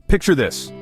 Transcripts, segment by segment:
Picture this.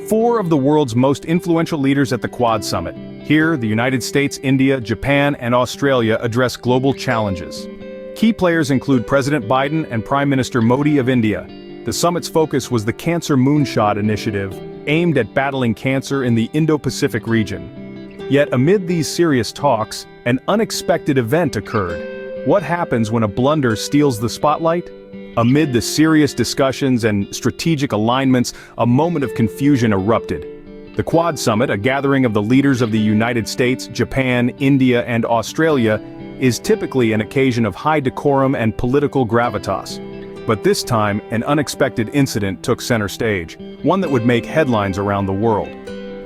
4 of the world's most influential leaders at the Quad Summit. Here, the United States, India, Japan, and Australia address global challenges. Key players include President Biden and Prime Minister Modi of India. The summit's focus was the Cancer Moonshot Initiative, aimed at battling cancer in the Indo-Pacific region. Yet amid these serious talks, an unexpected event occurred. What happens when a blunder steals the spotlight? Amid the serious discussions and strategic alignments, a moment of confusion erupted. The Quad Summit, a gathering of the leaders of the United States, Japan, India, and Australia, is typically an occasion of high decorum and political gravitas. But this time, an unexpected incident took center stage, one that would make headlines around the world.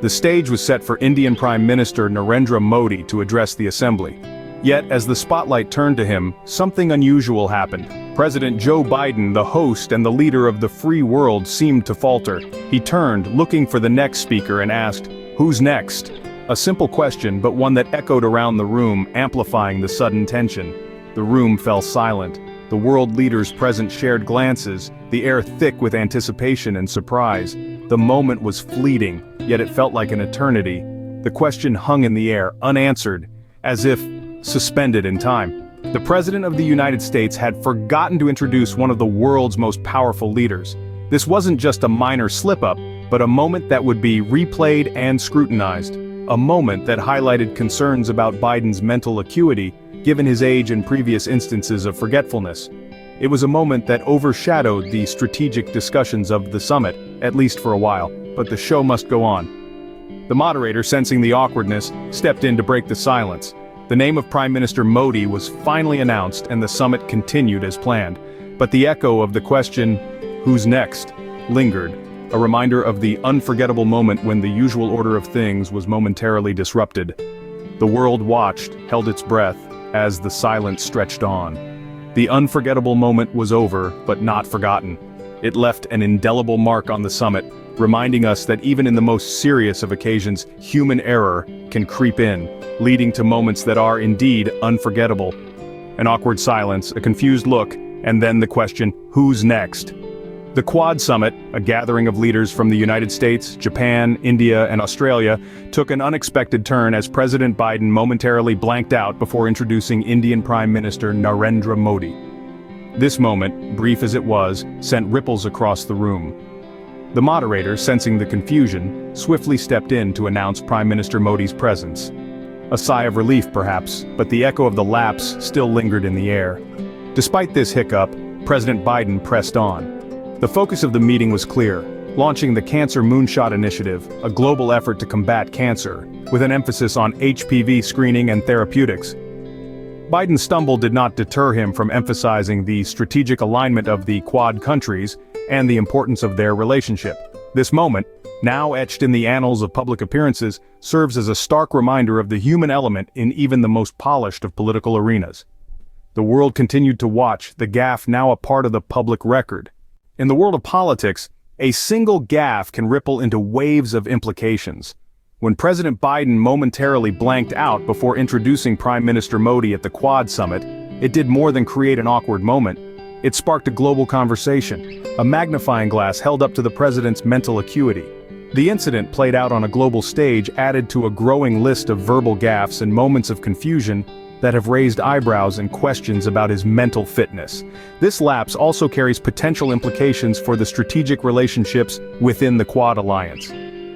The stage was set for Indian Prime Minister Narendra Modi to address the assembly. Yet, as the spotlight turned to him, something unusual happened. President Joe Biden, the host and the leader of the free world, seemed to falter. He turned, looking for the next speaker, and asked, "Who's next?" A simple question, but one that echoed around the room, amplifying the sudden tension. The room fell silent. The world leaders present shared glances, the air thick with anticipation and surprise. The moment was fleeting, yet it felt like an eternity. The question hung in the air, unanswered, as if suspended in time. The President of the United States had forgotten to introduce one of the world's most powerful leaders. This wasn't just a minor slip-up, but a moment that would be replayed and scrutinized. A moment that highlighted concerns about Biden's mental acuity, given his age and previous instances of forgetfulness. It was a moment that overshadowed the strategic discussions of the summit, at least for a while, but the show must go on. The moderator, sensing the awkwardness, stepped in to break the silence. The name of Prime Minister Modi was finally announced and the summit continued as planned. But the echo of the question, "Who's next?" lingered, a reminder of the unforgettable moment when the usual order of things was momentarily disrupted. The world watched, held its breath, as the silence stretched on. The unforgettable moment was over, but not forgotten. It left an indelible mark on the summit, reminding us that even in the most serious of occasions, human error can creep in, leading to moments that are indeed unforgettable. An awkward silence, a confused look, and then the question, who's next? The Quad Summit, a gathering of leaders from the United States, Japan, India, and Australia, took an unexpected turn as President Biden momentarily blanked out before introducing Indian Prime Minister Narendra Modi. This moment, brief as it was, sent ripples across the room. The moderator, sensing the confusion, swiftly stepped in to announce Prime Minister Modi's presence. A sigh of relief perhaps, but the echo of the lapse still lingered in the air. Despite this hiccup, President Biden pressed on. The focus of the meeting was clear, launching the Cancer Moonshot Initiative, a global effort to combat cancer, with an emphasis on HPV screening and therapeutics. Biden's stumble did not deter him from emphasizing the strategic alignment of the Quad countries and the importance of their relationship. This moment, now etched in the annals of public appearances, serves as a stark reminder of the human element in even the most polished of political arenas. The world continued to watch, the gaffe now a part of the public record. In the world of politics, a single gaffe can ripple into waves of implications. When President Biden momentarily blanked out before introducing Prime Minister Modi at the Quad Summit, it did more than create an awkward moment. It sparked a global conversation, a magnifying glass held up to the president's mental acuity. The incident, played out on a global stage, added to a growing list of verbal gaffes and moments of confusion that have raised eyebrows and questions about his mental fitness. This lapse also carries potential implications for the strategic relationships within the Quad alliance.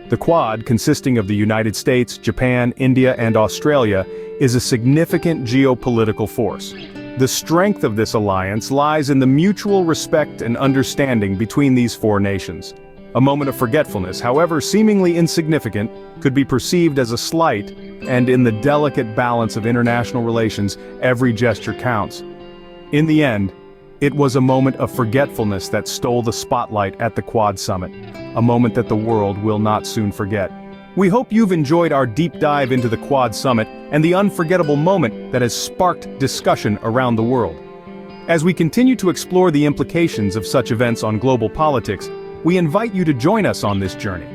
The Quad, consisting of the United States, Japan, India, and Australia, is a significant geopolitical force. The strength of this alliance lies in the mutual respect and understanding between these 4 nations. A moment of forgetfulness, however seemingly insignificant, could be perceived as a slight, and in the delicate balance of international relations, every gesture counts. In the end, it was a moment of forgetfulness that stole the spotlight at the Quad Summit, a moment that the world will not soon forget. We hope you've enjoyed our deep dive into the Quad Summit and the unforgettable moment that has sparked discussion around the world. As we continue to explore the implications of such events on global politics, we invite you to join us on this journey.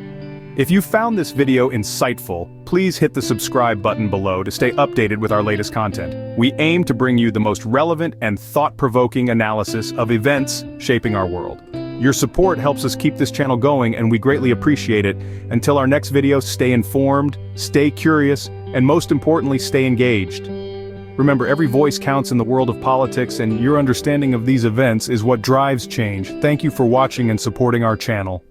If you found this video insightful, please hit the subscribe button below to stay updated with our latest content. We aim to bring you the most relevant and thought-provoking analysis of events shaping our world. Your support helps us keep this channel going, and we greatly appreciate it. Until our next video, stay informed, stay curious, and most importantly, stay engaged. Remember, every voice counts in the world of politics, and your understanding of these events is what drives change. Thank you for watching and supporting our channel.